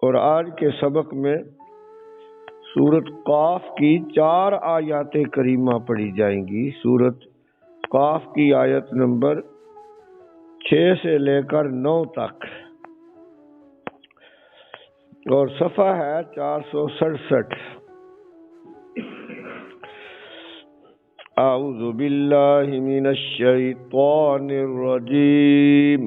اور آج کے سبق میں سورت قاف کی 4 آیات کریمہ پڑھی جائیں گی۔ سورت قاف کی آیت نمبر 6 سے لے کر 9 تک، اور صفحہ ہے 467۔ اعوذ باللہ من الشیطان الرجیم،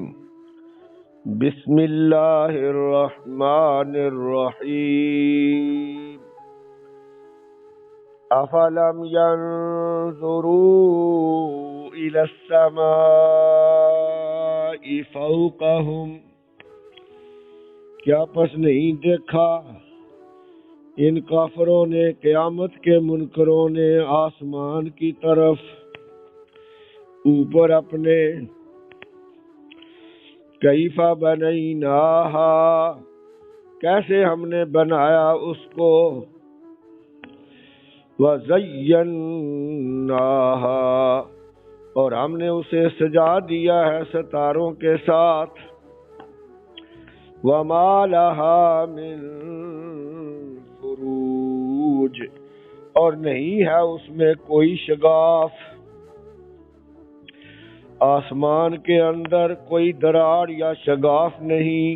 بسم اللہ الرحمن الرحیم۔ افلم ينظروا الى السماء فوقهم، کیا پس نہیں دیکھا ان کافروں نے، قیامت کے منکروں نے، آسمان کی طرف اوپر اپنے، کیف بنیناہا، کیسے ہم نے بنایا اس کو، وزیناہا، اور ہم نے اسے سجا دیا ہے ستاروں کے ساتھ، وما لہا من فروج، اور نہیں ہے اس میں کوئی شگاف، آسمان کے اندر کوئی دراڑ یا شگاف نہیں۔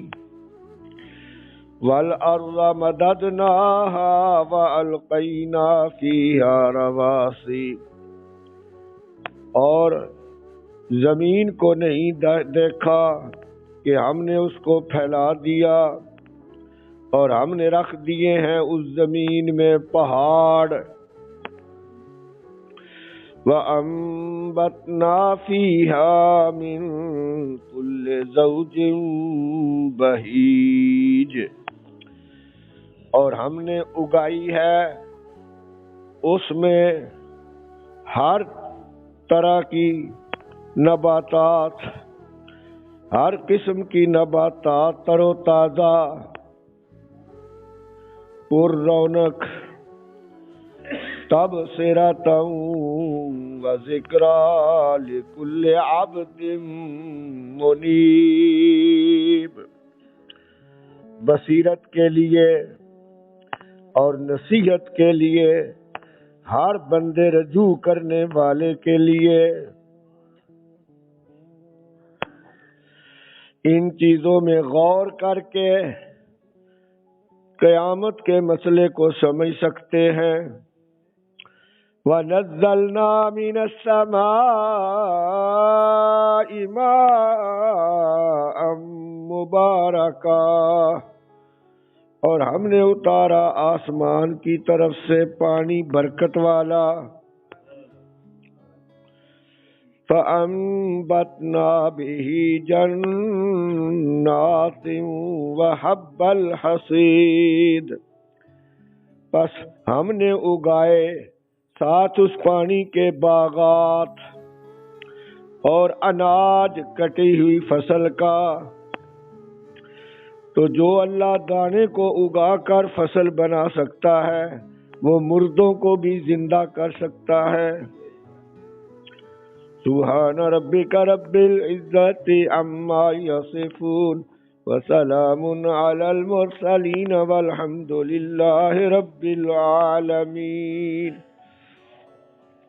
والارض مددناها والقینا فیہا رواسی، اور زمین کو نہیں دیکھا کہ ہم نے اس کو پھیلا دیا، اور ہم نے رکھ دیے ہیں اس زمین میں پہاڑ، وَأَنبَتْنَا فِيهَا مِن كُلِّ زَوْجٍ بَهِيجٍ، اور ہم نے اگائی ہے اس میں ہر طرح کی نباتات، ہر قسم کی نباتات تر و تازہ، پر رونق، تبصرۃ و ذکریٰ لکل عبد منیب، بصیرت کے لیے اور نصیحت کے لیے، ہر بندے رجوع کرنے والے کے لیے۔ ان چیزوں میں غور کر کے قیامت کے مسئلے کو سمجھ سکتے ہیں۔ وَنَزَّلْنَا مِنَ السَّمَاءِ مَاءً مُبَارَكًا، اور ہم نے اتارا آسمان کی طرف سے پانی برکت والا، فَأَنبَتْنَا بِهِ جَنَّاتٍ وَحَبَّ الْحَصِيدِ، پس ہم نے اگائے ساتھ اس پانی کے باغات اور اناج کٹی ہوئی فصل کا۔ تو جو اللہ دانے کو اگا کر فصل بنا سکتا ہے، وہ مردوں کو بھی زندہ کر سکتا ہے۔ سبحان ربک رب العزت عما یصفون، وسلام علی المرسلین، والحمد للہ رب العالمین۔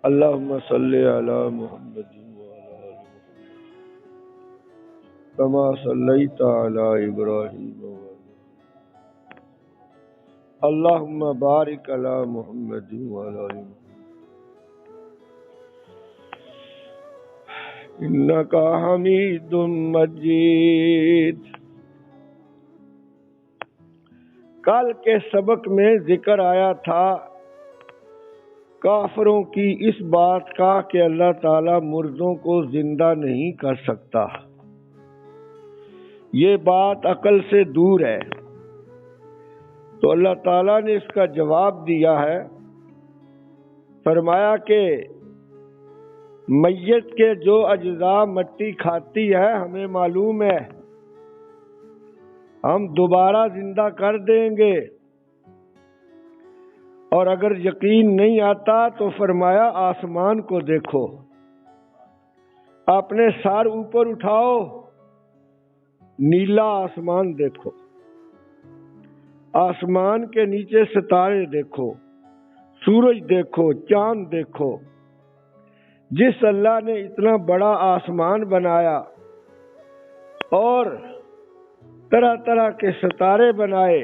اللہم صلی علی محمد وعلی آل محمد کما صلیت علی ابراہیم، اللہم بارک علی محمد وعلی آل محمد انک حمید مجید۔ کل کے سبق میں ذکر آیا تھا کافروں کی اس بات کا کہ اللہ تعالیٰ مردوں کو زندہ نہیں کر سکتا، یہ بات عقل سے دور ہے۔ تو اللہ تعالیٰ نے اس کا جواب دیا ہے، فرمایا کہ میت کے جو اجزاء مٹی کھاتی ہے ہمیں معلوم ہے، ہم دوبارہ زندہ کر دیں گے، اور اگر یقین نہیں آتا تو فرمایا آسمان کو دیکھو، اپنے سر اوپر اٹھاؤ، نیلا آسمان دیکھو، آسمان کے نیچے ستارے دیکھو، سورج دیکھو، چاند دیکھو۔ جس اللہ نے اتنا بڑا آسمان بنایا اور طرح طرح کے ستارے بنائے،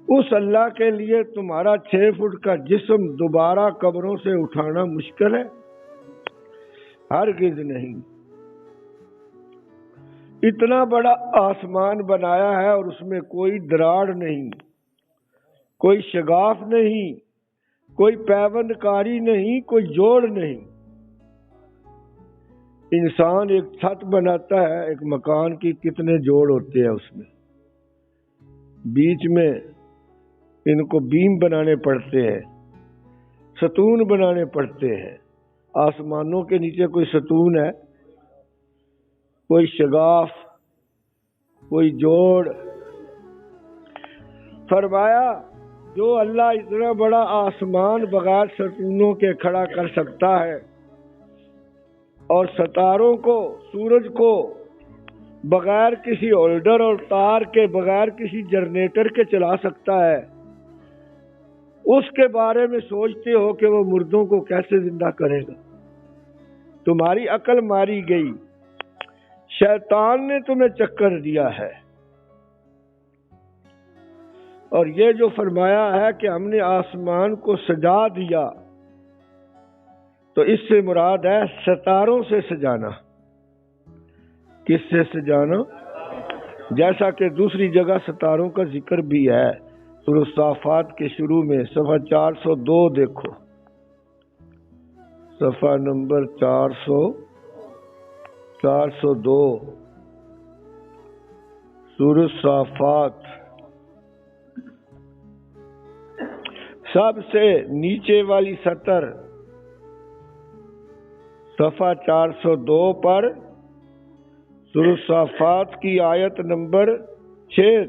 اس اللہ کے لیے تمہارا 6 فٹ کا جسم دوبارہ قبروں سے اٹھانا مشکل ہے؟ ہرگز نہیں۔ اتنا بڑا آسمان بنایا ہے اور اس میں کوئی دراڑ نہیں، کوئی شگاف نہیں، کوئی پیوند کاری نہیں، کوئی جوڑ نہیں۔ انسان ایک چھت بناتا ہے، ایک مکان کی کتنے جوڑ ہوتے ہیں، اس میں بیچ میں ان کو بیم بنانے پڑتے ہیں، ستون بنانے پڑتے ہیں۔ آسمانوں کے نیچے کوئی ستون ہے، کوئی شگاف، کوئی جوڑ؟ فرمایا جو اللہ اتنا بڑا آسمان بغیر ستونوں کے کھڑا کر سکتا ہے اور ستاروں کو، سورج کو بغیر کسی ہولڈر اور تار کے، بغیر کسی جنریٹر کے چلا سکتا ہے، اس کے بارے میں سوچتے ہو کہ وہ مردوں کو کیسے زندہ کرے گا؟ تمہاری عقل ماری گئی، شیطان نے تمہیں چکر دیا ہے۔ اور یہ جو فرمایا ہے کہ ہم نے آسمان کو سجا دیا، تو اس سے مراد ہے ستاروں سے سجانا۔ کس سے سجانا؟ جیسا کہ دوسری جگہ ستاروں کا ذکر بھی ہے، سورۃ الصافات کے شروع میں صفحہ 402 دیکھو، صفحہ نمبر 402 سورۃ الصافات، سب سے نیچے والی سطر، صفحہ 402 پر سورۃ الصافات کی آیت نمبر 6۔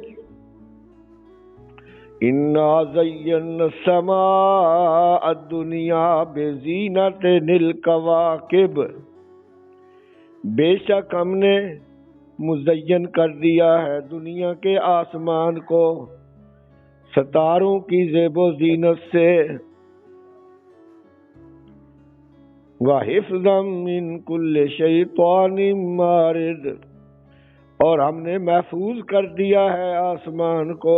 اِنَّا زَيَّنَّا السَّمَاءَ الدُّنْيَا بِزِينَةٍ الْكَوَاكِبِ، بے شک ہم نے مزین کر دیا ہے دنیا کے آسمان کو ستاروں کی زیب و زینت سے، وَحِفْظًا مِّن كُلِّ شَيْطَانٍ مَارِدٍ، اور ہم نے محفوظ کر دیا ہے آسمان کو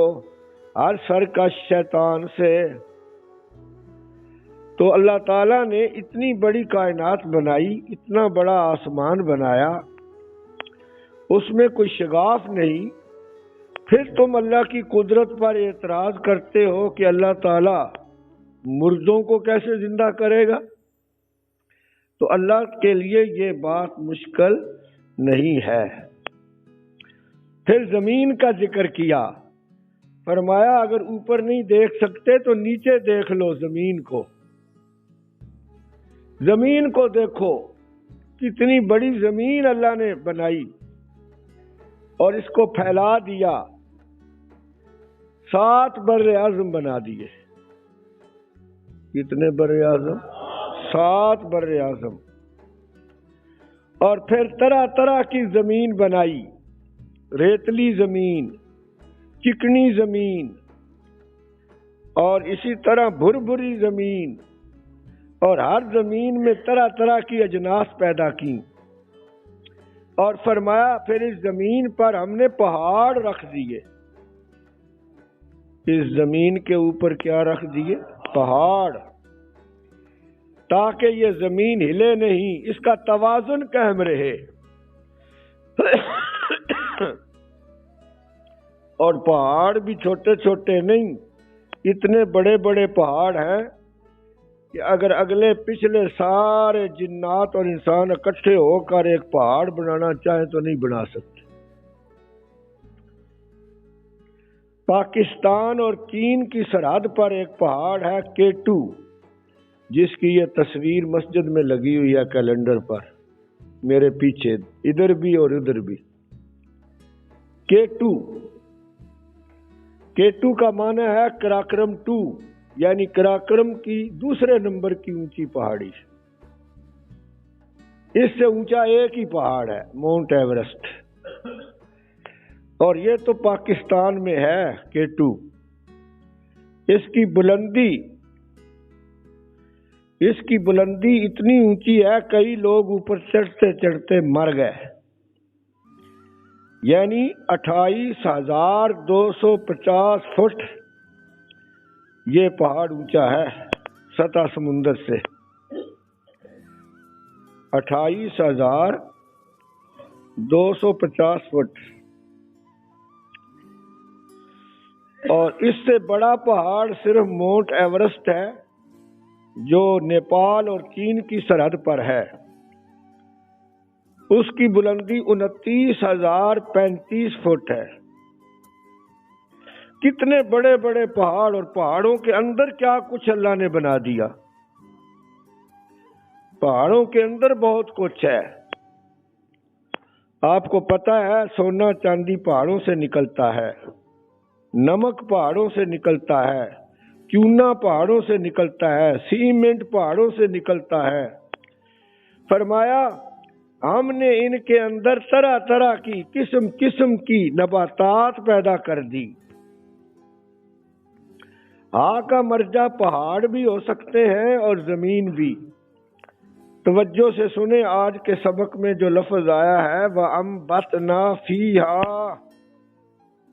ہر سرکش شیطان سے۔ تو اللہ تعالیٰ نے اتنی بڑی کائنات بنائی، اتنا بڑا آسمان بنایا، اس میں کوئی شگاف نہیں، پھر تم اللہ کی قدرت پر اعتراض کرتے ہو کہ اللہ تعالیٰ مردوں کو کیسے زندہ کرے گا؟ تو اللہ کے لیے یہ بات مشکل نہیں ہے۔ پھر زمین کا ذکر کیا، فرمایا اگر اوپر نہیں دیکھ سکتے تو نیچے دیکھ لو، زمین کو، زمین کو دیکھو، کتنی بڑی زمین اللہ نے بنائی اور اس کو پھیلا دیا، 7 بر اعظم بنا دیے۔ کتنے بر اعظم؟ 7 بر اعظم۔ اور پھر طرح طرح کی زمین بنائی، ریتلی زمین، چکنی زمین، اور اسی طرح بھری زمین، اور ہر زمین میں طرح طرح کی اجناس پیدا کی۔ اور فرمایا پھر اس زمین پر ہم نے پہاڑ رکھ دیے۔ اس زمین کے اوپر کیا رکھ دیے؟ پہاڑ، تاکہ یہ زمین ہلے نہیں، اس کا توازن قائم رہے۔ اور پہاڑ بھی چھوٹے چھوٹے نہیں، اتنے بڑے بڑے پہاڑ ہیں کہ اگر اگلے پچھلے سارے جنات اور انسان اکٹھے ہو کر ایک پہاڑ بنانا چاہیں تو نہیں بنا سکتے۔ پاکستان اور چین کی سرحد پر ایک پہاڑ ہے K2، جس کی یہ تصویر مسجد میں لگی ہوئی ہے کیلنڈر پر، میرے پیچھے، ادھر بھی اور ادھر بھی۔ K2 کا معنی ہے کراکرم 2، یعنی کراکرم کی دوسرے نمبر کی اونچی پہاڑی۔ اس سے اونچا ایک ہی پہاڑ ہے، ماؤنٹ ایورسٹ، اور یہ تو پاکستان میں ہے K2۔ اس کی بلندی اتنی اونچی ہے کئی لوگ اوپر چڑھتے چڑھتے مر گئے، یعنی 28,250 فٹ یہ پہاڑ اونچا ہے سطح سمندر سے، 28,250 فٹ۔ اور اس سے بڑا پہاڑ صرف ماؤنٹ ایورسٹ ہے جو نیپال اور چین کی سرحد پر ہے، اس کی بلندی 29,035 فٹ ہے۔ کتنے بڑے بڑے پہاڑ، اور پہاڑوں کے اندر کیا کچھ اللہ نے بنا دیا، پہاڑوں کے اندر بہت کچھ ہے۔ آپ کو پتا ہے سونا چاندی پہاڑوں سے نکلتا ہے، نمک پہاڑوں سے نکلتا ہے، چونا پہاڑوں سے نکلتا ہے، سیمنٹ پہاڑوں سے نکلتا ہے۔ فرمایا ہم نے ان کے اندر طرح طرح کی قسم قسم کی نباتات پیدا کر دی۔ کا مرجع پہاڑ بھی ہو سکتے ہیں اور زمین بھی۔ توجہ سے سنیں، آج کے سبق میں جو لفظ آیا ہے وَأَنبَتْنَا فِيهَا،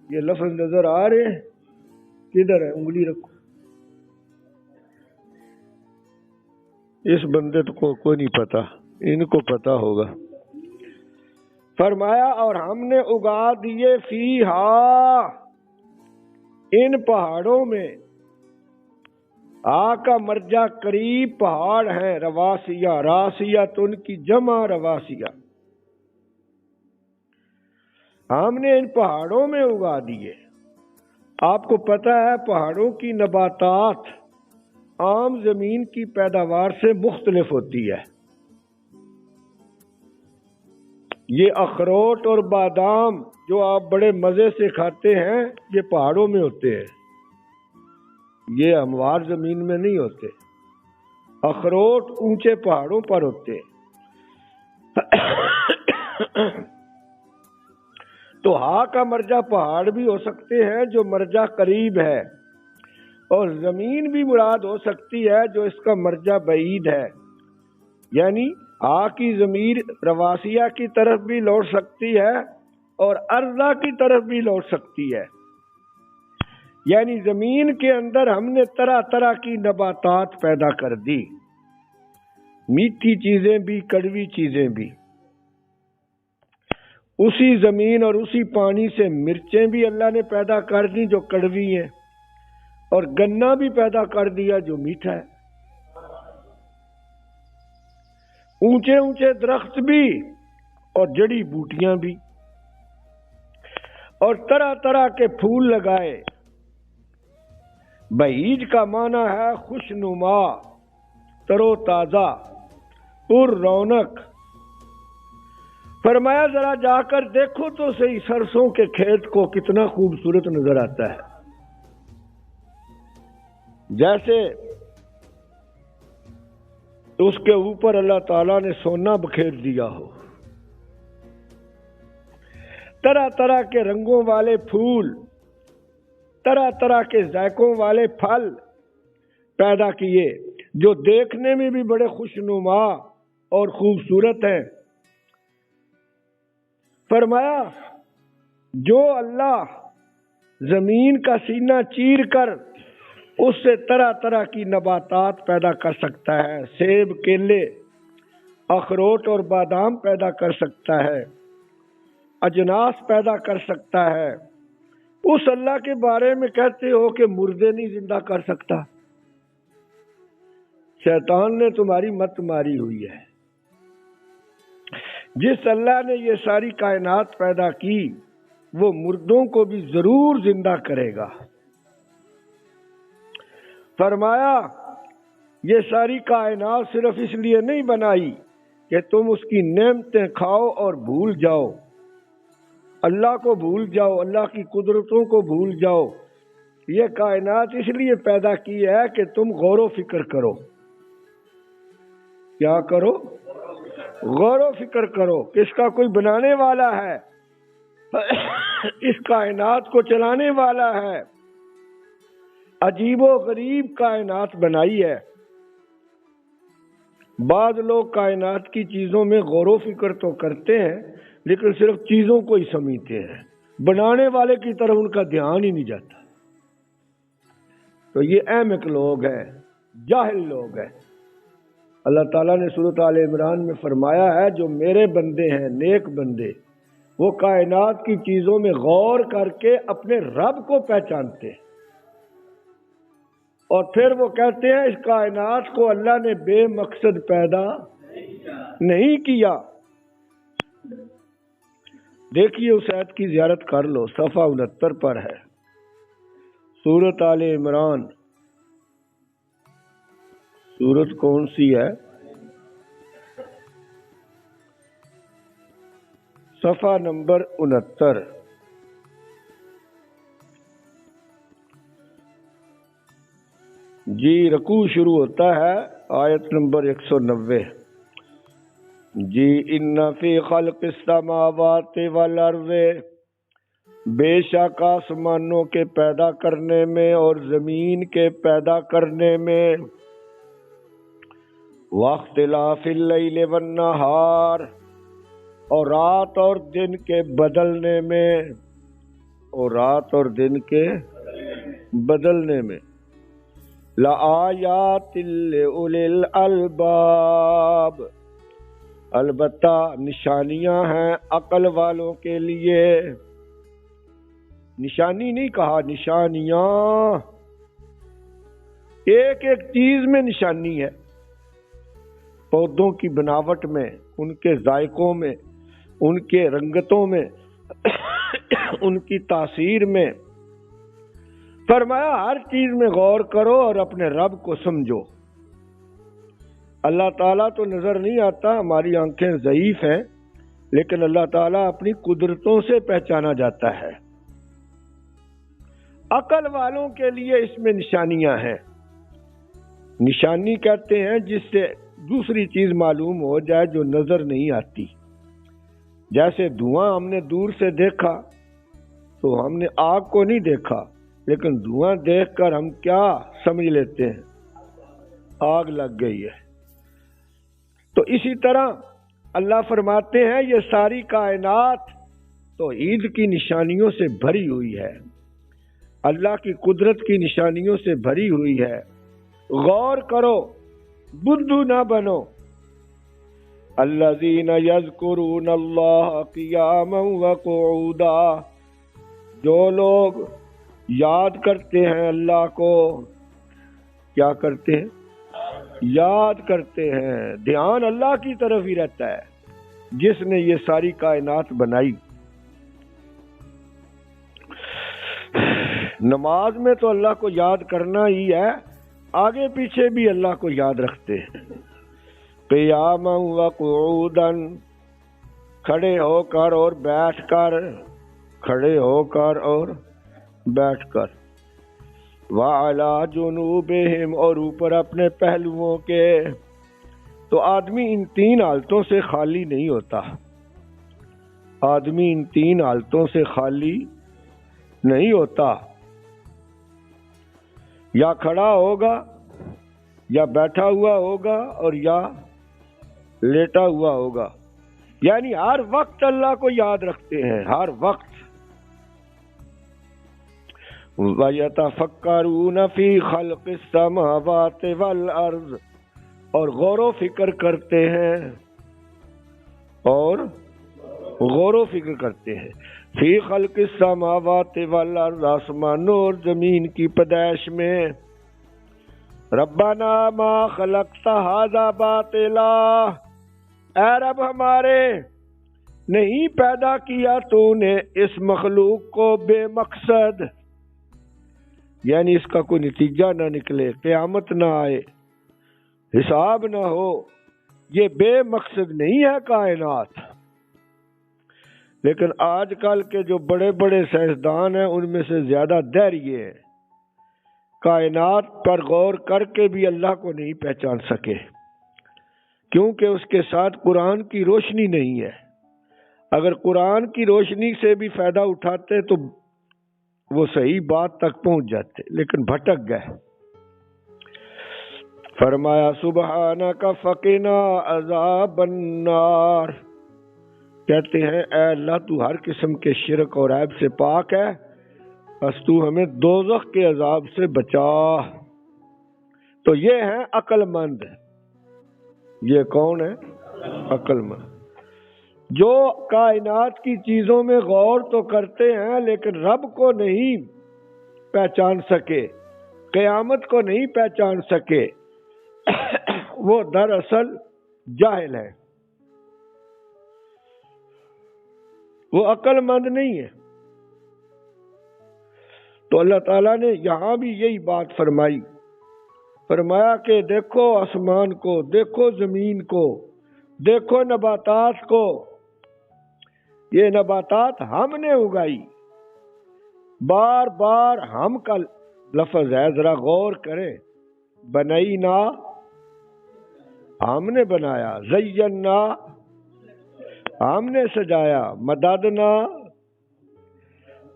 یہ لفظ نظر آ رہے ہیں؟ کدھر ہے؟ انگلی رکھو۔ اس بندے کو کوئی نہیں پتا، ان کو پتا ہوگا۔ فرمایا اور ہم نے اگا دیے فیہا، ان پہاڑوں میں، کا مرجع قریب پہاڑ ہے، رواسیہ، راسیہ تو ان کی جمع رواسیہ، ہم نے ان پہاڑوں میں اگا دیے۔ آپ کو پتا ہے پہاڑوں کی نباتات عام زمین کی پیداوار سے مختلف ہوتی ہے۔ یہ اخروٹ اور بادام جو آپ بڑے مزے سے کھاتے ہیں یہ پہاڑوں میں ہوتے ہیں، یہ ہموار زمین میں نہیں ہوتے۔ اخروٹ اونچے پہاڑوں پر ہوتے ہیں۔ تو کا مرجع پہاڑ بھی ہو سکتے ہیں جو مرجع قریب ہے، اور زمین بھی مراد ہو سکتی ہے جو اس کا مرجع بعید ہے، یعنی کی ضمیر رواسیہ کی طرف بھی لوٹ سکتی ہے اور ارضا کی طرف بھی لوٹ سکتی ہے، یعنی زمین کے اندر ہم نے طرح طرح کی نباتات پیدا کر دی، میٹھی چیزیں بھی کڑوی چیزیں بھی۔ اسی زمین اور اسی پانی سے مرچیں بھی اللہ نے پیدا کر دی جو کڑوی ہیں، اور گنا بھی پیدا کر دیا جو میٹھا ہے۔ اونچے اونچے درخت بھی اور جڑی بوٹیاں بھی، اور طرح طرح کے پھول لگائے۔ بہیج کا معنی ہے خوشنما، ترو تازہ، پر رونق۔ فرمایا ذرا جا کر دیکھو تو صحیح سرسوں کے کھیت کو کتنا خوبصورت نظر آتا ہے، جیسے اس کے اوپر اللہ تعالیٰ نے سونا بکھیر دیا ہو۔ طرح طرح کے رنگوں والے پھول، طرح طرح کے ذائقوں والے پھل پیدا کیے جو دیکھنے میں بھی بڑے خوشنما اور خوبصورت ہیں۔ فرمایا جو اللہ زمین کا سینہ چیر کر اس سے طرح طرح کی نباتات پیدا کر سکتا ہے، سیب، کیلے، اخروٹ اور بادام پیدا کر سکتا ہے، اجناس پیدا کر سکتا ہے، اس اللہ کے بارے میں کہتے ہو کہ مردے نہیں زندہ کر سکتا؟ شیطان نے تمہاری مت ماری ہوئی ہے۔ جس اللہ نے یہ ساری کائنات پیدا کی وہ مردوں کو بھی ضرور زندہ کرے گا۔ فرمایا یہ ساری کائنات صرف اس لیے نہیں بنائی کہ تم اس کی نعمتیں کھاؤ اور بھول جاؤ، اللہ کو بھول جاؤ، اللہ کی قدرتوں کو بھول جاؤ۔ یہ کائنات اس لیے پیدا کی ہے کہ تم غور و فکر کرو۔ کیا کرو؟ غور و فکر کرو کہ اس کا کوئی بنانے والا ہے، اس کائنات کو چلانے والا ہے، عجیب و غریب کائنات بنائی ہے۔ بعض لوگ کائنات کی چیزوں میں غور و فکر تو کرتے ہیں لیکن صرف چیزوں کو ہی سمجھتے ہیں، بنانے والے کی طرف ان کا دھیان ہی نہیں جاتا۔ تو یہ احمق لوگ ہیں، جاہل لوگ ہیں۔ اللہ تعالیٰ نے سورۃ آل عمران میں فرمایا ہے جو میرے بندے ہیں، نیک بندے، وہ کائنات کی چیزوں میں غور کر کے اپنے رب کو پہچانتے ہیں، اور پھر وہ کہتے ہیں اس کائنات کو اللہ نے بے مقصد پیدا نہیں کیا۔ دیکھیے اس آیت کی زیارت کر لو، صفحہ 69 پر ہے، سورۃ آل عمران۔ سورت کون سی ہے؟ صفحہ نمبر 69۔ جی رکوع شروع ہوتا ہے آیت نمبر 190۔ جی ان فی خلق السماوات والارض، بے شک آسمانوں کے پیدا کرنے میں اور زمین کے پیدا کرنے میں، واختلاف اللیل والنہار، اور رات اور دن کے بدلنے میں، اور رات اور دن کے بدلنے میں، لآیات لأولی الالباب، البتہ نشانیاں ہیں عقل والوں کے لیے۔ نشانی نہیں کہا، نشانیاں، ایک ایک چیز میں نشانی ہے، پودوں کی بناوٹ میں، ان کے ذائقوں میں، ان کے رنگتوں میں، ان کی تاثیر میں۔ فرمایا ہر چیز میں غور کرو اور اپنے رب کو سمجھو۔ اللہ تعالیٰ تو نظر نہیں آتا، ہماری آنکھیں ضعیف ہیں، لیکن اللہ تعالیٰ اپنی قدرتوں سے پہچانا جاتا ہے۔ عقل والوں کے لیے اس میں نشانیاں ہیں۔ نشانی کہتے ہیں جس سے دوسری چیز معلوم ہو جائے جو نظر نہیں آتی۔ جیسے دھواں ہم نے دور سے دیکھا تو ہم نے آگ کو نہیں دیکھا، لیکن دھواں دیکھ کر ہم کیا سمجھ لیتے ہیں؟ آگ لگ گئی ہے۔ تو اسی طرح اللہ فرماتے ہیں یہ ساری کائنات توحید کی نشانیوں سے بھری ہوئی ہے، اللہ کی قدرت کی نشانیوں سے بھری ہوئی ہے۔ غور کرو، بدھو نہ بنو۔ الذین یذکرون اللہ قیاما وقعودا، جو لوگ یاد کرتے ہیں اللہ کو، کیا کرتے ہیں؟ یاد کرتے ہیں، دھیان اللہ کی طرف ہی رہتا ہے جس نے یہ ساری کائنات بنائی۔ نماز میں تو اللہ کو یاد کرنا ہی ہے، آگے پیچھے بھی اللہ کو یاد رکھتے ہیں۔ قیاما وقعودا، کھڑے ہو کر اور بیٹھ کر، کھڑے ہو کر اور بیٹھ کر، وَعَلَى جُنُوبِهِمْ، اور اوپر اپنے پہلوؤں کے۔ تو آدمی ان تین حالتوں سے خالی نہیں ہوتا، آدمی ان تین حالتوں سے خالی نہیں ہوتا، یا کھڑا ہوگا، یا بیٹھا ہوا ہوگا، اور یا لیٹا ہوا ہوگا، یعنی ہر وقت اللہ کو یاد رکھتے ہیں، ہر وقت۔ وَيَتَفَكَّرُونَ فِي خَلْقِ السَّمَاوَاتِ وَالْأَرْضِ، اور غور و فکر کرتے ہیں، اور غور و فکر کرتے ہیں، فی خلق السماوات والارض، آسمانوں اور زمین کی پیدائش میں۔ ربنا ما خلقت ھذا باطلا، اے رب ہمارے، نہیں پیدا کیا تو نے اس مخلوق کو بے مقصد، یعنی اس کا کوئی نتیجہ نہ نکلے، قیامت نہ آئے، حساب نہ ہو، یہ بے مقصد نہیں ہے کائنات۔ لیکن آج کل کے جو بڑے بڑے سائنسدان ہیں ان میں سے زیادہ دہریے ہیں، کائنات پر غور کر کے بھی اللہ کو نہیں پہچان سکے، کیونکہ اس کے ساتھ قرآن کی روشنی نہیں ہے۔ اگر قرآن کی روشنی سے بھی فائدہ اٹھاتے تو وہ صحیح بات تک پہنچ جاتے لیکن بھٹک گئے. فرمایا سبحانک فقنا عذاب النار، کہتے ہیں اے اللہ تو ہر قسم کے شرک اور عیب سے پاک ہے، بس تو ہمیں دوزخ کے عذاب سے بچا. تو یہ ہیں عقل مند. یہ کون ہے؟ عقل مند، جو کائنات کی چیزوں میں غور تو کرتے ہیں لیکن رب کو نہیں پہچان سکے، قیامت کو نہیں پہچان سکے. وہ دراصل جاہل ہے، وہ عقل مند نہیں ہے. تو اللہ تعالیٰ نے یہاں بھی یہی بات فرمائی، فرمایا کہ دیکھو آسمان کو، دیکھو زمین کو، دیکھو نباتات کو. یہ نباتات ہم نے اگائی، بار بار ہم کا لفظ ہے، ذرا غور کریں. بنائی نا، ہم نے بنایا، زینا ہم نے سجایا، مددنا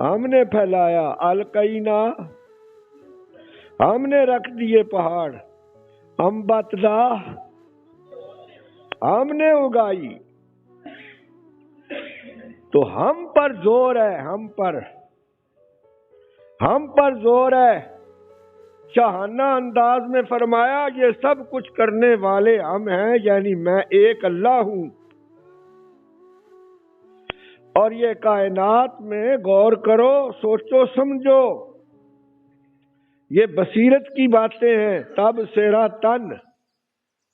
ہم نے پھیلایا، القینا ہم نے رکھ دیے پہاڑ، انبتنا ہم نے اگائی. تو ہم پر زور ہے، ہم پر زور ہے. شاہانہ انداز میں فرمایا یہ سب کچھ کرنے والے ہم ہیں، یعنی میں ایک اللہ ہوں. اور یہ کائنات میں غور کرو، سوچو سمجھو، یہ بصیرت کی باتیں ہیں. تب سیرا تن،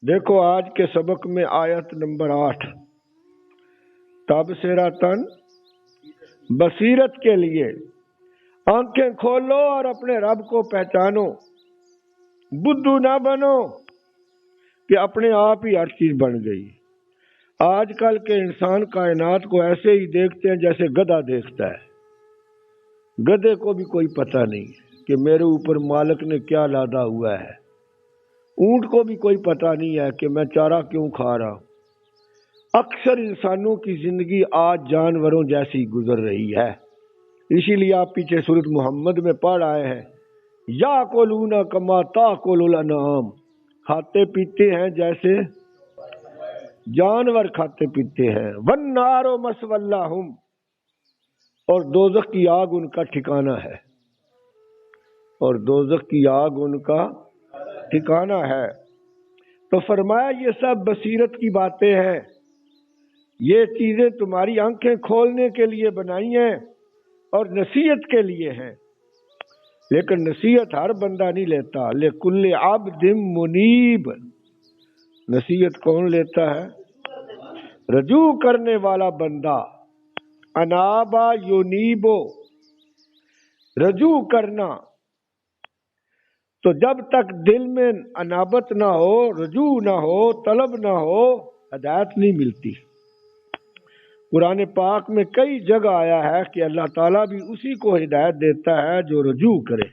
دیکھو آج کے سبق میں آیت نمبر 8، تب سیرا تن بصیرت کے لیے. آنکھیں کھولو اور اپنے رب کو پہچانو، بدھو نہ بنو کہ اپنے آپ ہی ہر چیز بن گئی. آج کل کے انسان کائنات کو ایسے ہی دیکھتے ہیں جیسے گدھا دیکھتا ہے. گدھے کو بھی کوئی پتہ نہیں کہ میرے اوپر مالک نے کیا لادا ہوا ہے. اونٹ کو بھی کوئی پتہ نہیں ہے کہ میں چارہ کیوں کھا رہا ہوں. اکثر انسانوں کی زندگی آج جانوروں جیسی گزر رہی ہے. اسی لیے آپ پیچھے سورۃ محمد میں پڑھ آئے ہیں، یاکلون کما تاکل الانعام، کھاتے پیتے ہیں جیسے جانور کھاتے پیتے ہیں. والنار مثوی لہم، اور دوزخ کی آگ ان کا ٹھکانہ ہے، اور دوزخ کی آگ ان کا ٹھکانہ ہے. تو فرمایا یہ سب بصیرت کی باتیں ہیں، یہ چیزیں تمہاری آنکھیں کھولنے کے لیے بنائی ہیں اور نصیحت کے لیے ہیں. لیکن نصیحت ہر بندہ نہیں لیتا. لکل عبد منیب، نصیحت کون لیتا ہے؟ رجوع کرنے والا بندہ. انابا یونیبو، رجوع کرنا. تو جب تک دل میں انابت نہ ہو، رجوع نہ ہو، طلب نہ ہو، ہدایت نہیں ملتی. قرآن پاک میں کئی جگہ آیا ہے کہ اللہ تعالیٰ بھی اسی کو ہدایت دیتا ہے جو رجوع کرے.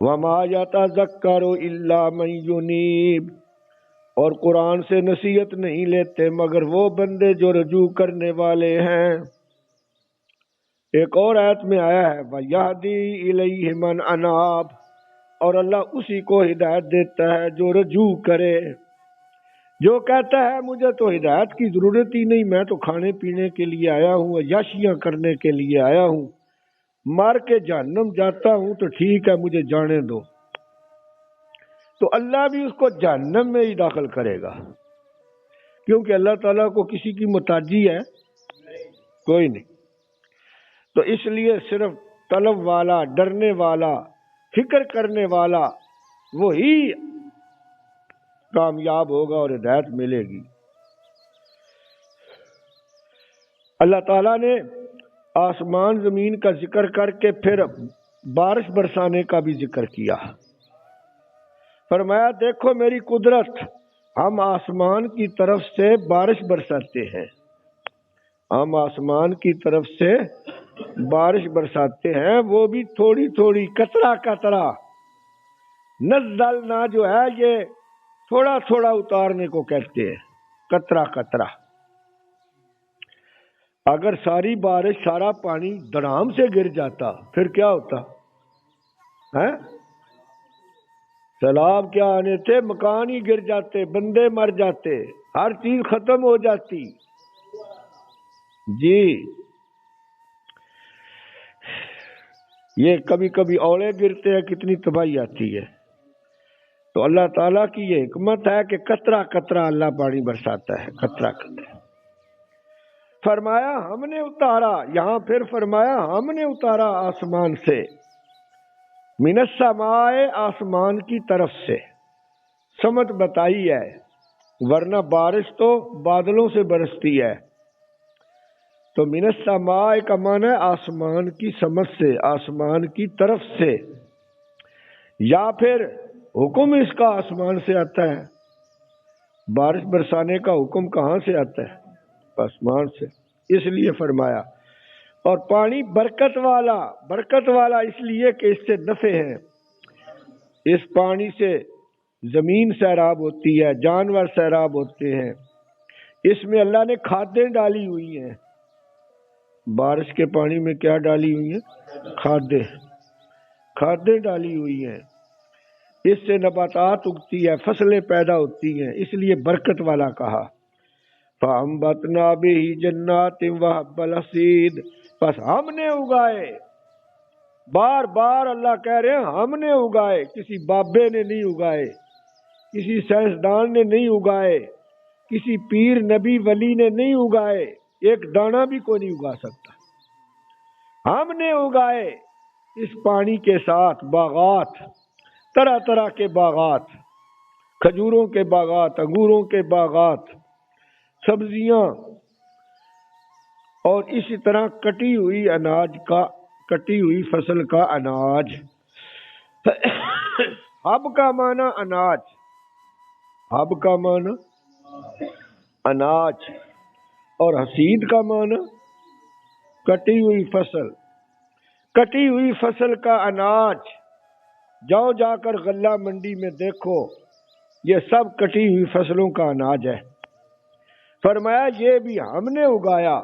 وَمَا يَتَذَكَّرُ إِلَّا مَن يُنِيبُ، اور قرآن سے نصیحت نہیں لیتے مگر وہ بندے جو رجوع کرنے والے ہیں. ایک اور آیت میں آیا ہے وَيَهْدِي إِلَيْهِ مَنْ أَنَابَ، اور اللہ اسی کو ہدایت دیتا ہے جو رجوع کرے. جو کہتا ہے مجھے تو ہدایت کی ضرورت ہی نہیں، میں تو کھانے پینے کے لیے آیا ہوں، عیاشیاں کرنے کے لیے آیا ہوں، مار کے جہنم جاتا ہوں تو ٹھیک ہے مجھے جانے دو، تو اللہ بھی اس کو جہنم میں ہی داخل کرے گا. کیونکہ اللہ تعالیٰ کو کسی کی محتاجی ہے؟ کوئی نہیں. تو اس لیے صرف طلب والا، ڈرنے والا، فکر کرنے والا وہی کامیاب ہوگا اور ہدایت ملے گی. اللہ تعالیٰ نے آسمان زمین کا ذکر کر کے پھر بارش برسانے کا بھی ذکر کیا. فرمایا دیکھو میری قدرت، ہم آسمان کی طرف سے بارش برساتے ہیں، ہم آسمان کی طرف سے بارش برساتے ہیں، وہ بھی تھوڑی تھوڑی، قطرہ قطرہ. نزلنا جو ہے یہ تھوڑا تھوڑا اتارنے کو کہتے ہیں، قطرہ قطرہ. اگر ساری بارش سارا پانی دھڑام سے گر جاتا پھر کیا ہوتا ہے؟ سیلاب کیا آنے تھے، مکان ہی گر جاتے، بندے مر جاتے، ہر چیز ختم ہو جاتی. جی یہ کبھی کبھی اولے گرتے ہیں، کتنی تباہی آتی ہے. تو اللہ تعالیٰ کی یہ حکمت ہے کہ قطرہ قطرہ اللہ پانی برساتا ہے، قطرہ قطرہ. فرمایا ہم نے اتارا، یہاں پھر فرمایا ہم نے اتارا آسمان سے، من السماء، آسمان کی طرف سے. سمت بتائی ہے، ورنہ بارش تو بادلوں سے برستی ہے. تو من السماء کا معنی ہے آسمان کی سمت سے، آسمان کی طرف سے. یا پھر حکم اس کا آسمان سے آتا ہے. بارش برسانے کا حکم کہاں سے آتا ہے؟ آسمان سے. اس لیے فرمایا. اور پانی برکت والا، برکت والا اس لیے کہ اس سے نفع ہے. اس پانی سے زمین سیراب ہوتی ہے، جانور سیراب ہوتے ہیں. اس میں اللہ نے کھادیں ڈالی ہوئی ہیں. بارش کے پانی میں کیا ڈالی ہوئی ہیں؟ کھادیں، کھادیں ڈالی ہوئی ہیں. اس سے نباتات اگتی ہے، فصلیں پیدا ہوتی ہیں، اس لیے برکت والا کہا. فَأَنبَتْنَا بِهِ جَنَّاتٍ وَحَبَّ الْحَصِيدِ، پس ہم نے اگائے. بار بار اللہ کہہ رہے ہیں ہم نے اگائے، کسی بابے نے نہیں اگائے، کسی سائنسدان نے نہیں اگائے، کسی پیر نبی ولی نے نہیں اگائے. ایک دانہ بھی کوئی نہیں اگا سکتا. ہم نے اگائے اس پانی کے ساتھ باغات، طرح طرح کے باغات، کھجوروں کے باغات، انگوروں کے باغات، سبزیاں، اور اسی طرح کٹی ہوئی اناج کا، کٹی ہوئی فصل کا اناج. حب کا معنی اناج، حب کا معنی اناج، اور حسید کا معنی کٹی ہوئی فصل. کٹی ہوئی فصل کا اناج، جاؤ جا کر غلہ منڈی میں دیکھو، یہ سب کٹی ہوئی فصلوں کا اناج ہے. فرمایا یہ بھی ہم نے اگایا.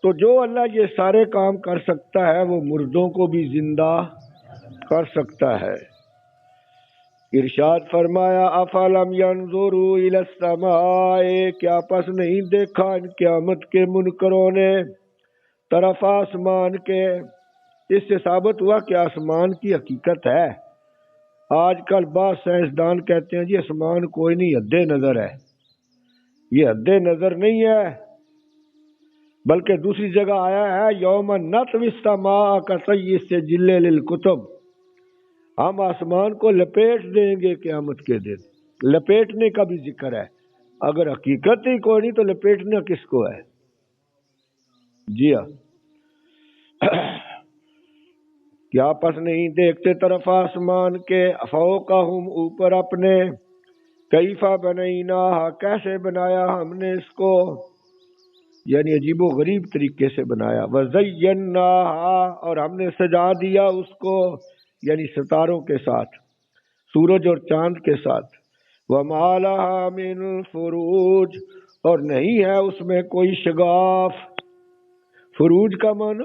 تو جو اللہ یہ سارے کام کر سکتا ہے وہ مردوں کو بھی زندہ کر سکتا ہے. ارشاد فرمایا افلم ينظروا الى السماء، کیا پس نہیں دیکھا ان قیامت کے منکروں نے طرف آسمان کے. اس سے ثابت ہوا کہ آسمان کی حقیقت ہے. آج کل بعض سائنسدان کہتے ہیں جی آسمان کوئی نہیں، حد نظر ہے. یہ حد نظر نہیں ہے، بلکہ دوسری جگہ آیا ہے یوم نطوی السماء کطی السجل للکتب، ہم آسمان کو لپیٹ دیں گے قیامت کے دن. لپیٹنے کا بھی ذکر ہے. اگر حقیقت ہی کوئی نہیں تو لپیٹنا کس کو ہے؟ جی ہاں. کیا پس نہیں دیکھتے طرف آسمان کے، فوقہم، اوپر اپنے، کیفا بنیناہا، کیسے بنایا ہم نے اس کو، یعنی عجیب و غریب طریقے سے بنایا. وزیناہا، اور ہم نے سجا دیا اس کو، یعنی ستاروں کے ساتھ، سورج اور چاند کے ساتھ. وما لہا من فروج، اور نہیں ہے اس میں کوئی شگاف. فروج کا معنی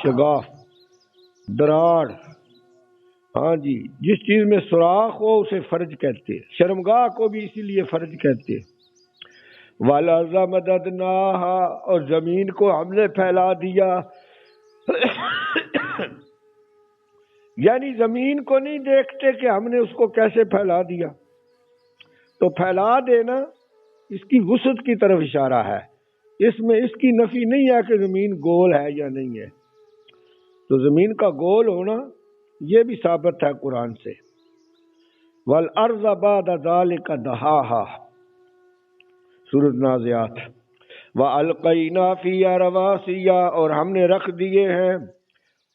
شگاف، دراڑ. ہاں جی، جس چیز میں سوراخ ہو اسے فرج کہتے ہیں. شرمگاہ کو بھی اسی لیے فرج کہتے ہیں. وَالْأَرْضَ مَدَدْنَاهَا، اور زمین کو ہم نے پھیلا دیا. یعنی زمین کو نہیں دیکھتے کہ ہم نے اس کو کیسے پھیلا دیا. تو پھیلا دینا اس کی وسعت کی طرف اشارہ ہے. اس میں اس کی نفی نہیں ہے کہ زمین گول ہے یا نہیں ہے. تو زمین کا گول ہونا یہ بھی ثابت ہے قرآن سے. وَالْأَرْضَ بَعْدَ ذَلِكَ دَحَاهَا، سورۃ نازعات. وَأَلْقَيْنَا فِيهَا رَوَاسِيَ، اور ہم نے رکھ دیے ہیں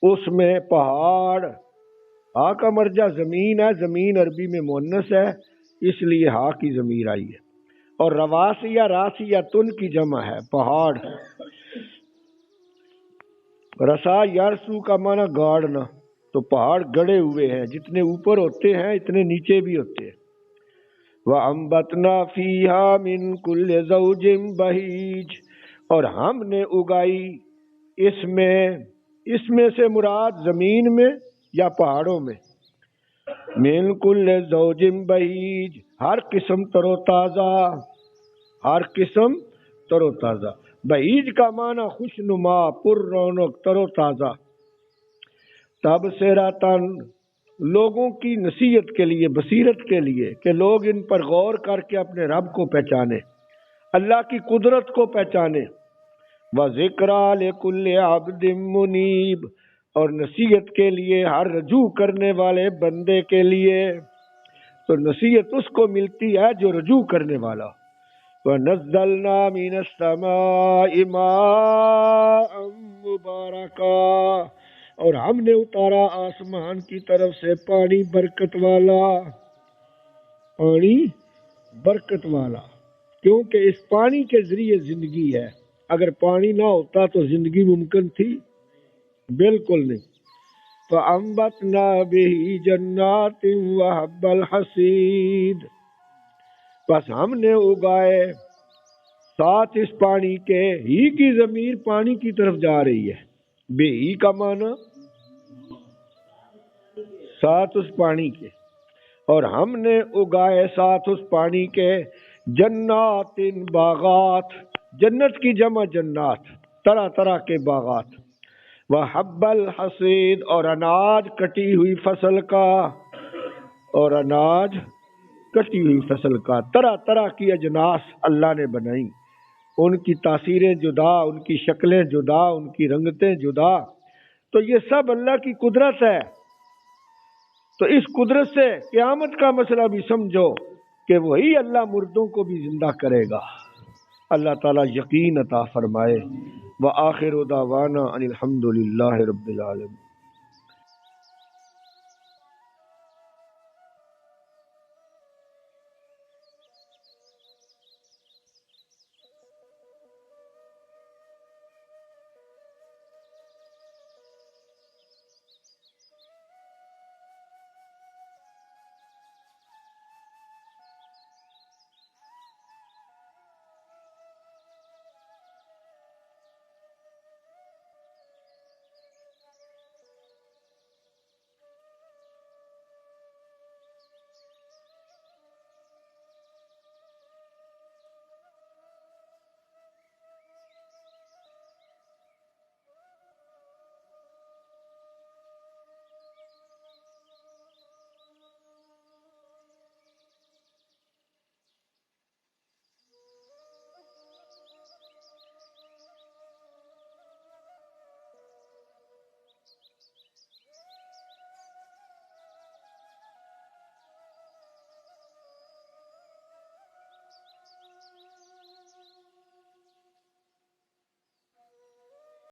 اس میں پہاڑ. ہا کا مرجع زمین ہے، زمین عربی میں مؤنث ہے اس لیے ہا کی ضمیر آئی ہے. اور رواسیہ، راسیہ تن کی جمع ہے، پہاڑ. رسا یارسو کا معنی گاڑنا. تو پہاڑ گڑے ہوئے ہیں، جتنے اوپر ہوتے ہیں اتنے نیچے بھی ہوتے ہیں. وَأَنبَتْنَا فِيهَا مِن كُلِّ زَوْجٍ بَهِيجٍ، اور ہم نے اگائی اس میں سے مراد زمین میں یا پہاڑوں میں، من کل زوج بہیج، ہر قسم تر و تازہ، ہر قسم تر و تازہ۔ بہیج کا معنی خوش نما، پر رونق، تر و تازہ۔ تبصرۃً، لوگوں کی نصیحت کے لیے، بصیرت کے لیے، کہ لوگ ان پر غور کر کے اپنے رب کو پہچانے، اللہ کی قدرت کو پہچانے۔ وَذِكْرَىٰ لِكُلِّ عَبْدٍ مُنِيبٍ، اور نصیحت کے لیے ہر رجوع کرنے والے بندے کے لیے۔ تو نصیحت اس کو ملتی ہے جو رجوع کرنے والا۔ وَنَزَّلْنَا مِنَ السَّمَاءِ مَاءً مُبَارَكًا، اور ہم نے اتارا آسمان کی طرف سے پانی برکت والا، پانی برکت والا، کیونکہ اس پانی کے ذریعے زندگی ہے۔ اگر پانی نہ ہوتا تو زندگی ممکن تھی؟ بالکل نہیں۔ فَأَنبَتْنَا بِهِ جَنَّاتٍ وَحَبَّ الْحَصِيدِ، بس ہم نے اگائے ساتھ اس پانی کے، ہی کی ضمیر پانی کی طرف جا رہی ہے، بے ہی کا معنی ساتھ اس پانی کے، اور ہم نے اگائے ساتھ اس پانی کے جنات، باغات، جنت کی جمع جنات، طرح طرح کے باغات، وحب الحصید، اور اناج کٹی ہوئی فصل کا، اور اناج کٹی ہوئی فصل کا، طرح طرح کی اجناس اللہ نے بنائی، ان کی تاثیریں جدا، ان کی شکلیں جدا، ان کی رنگتیں جدا۔ تو یہ سب اللہ کی قدرت ہے۔ تو اس قدرت سے قیامت کا مسئلہ بھی سمجھو کہ وہی اللہ مردوں کو بھی زندہ کرے گا۔ اللہ تعالیٰ یقین عطا فرمائے۔ وآخر دعوانا ان الحمد للہ رب العالمین۔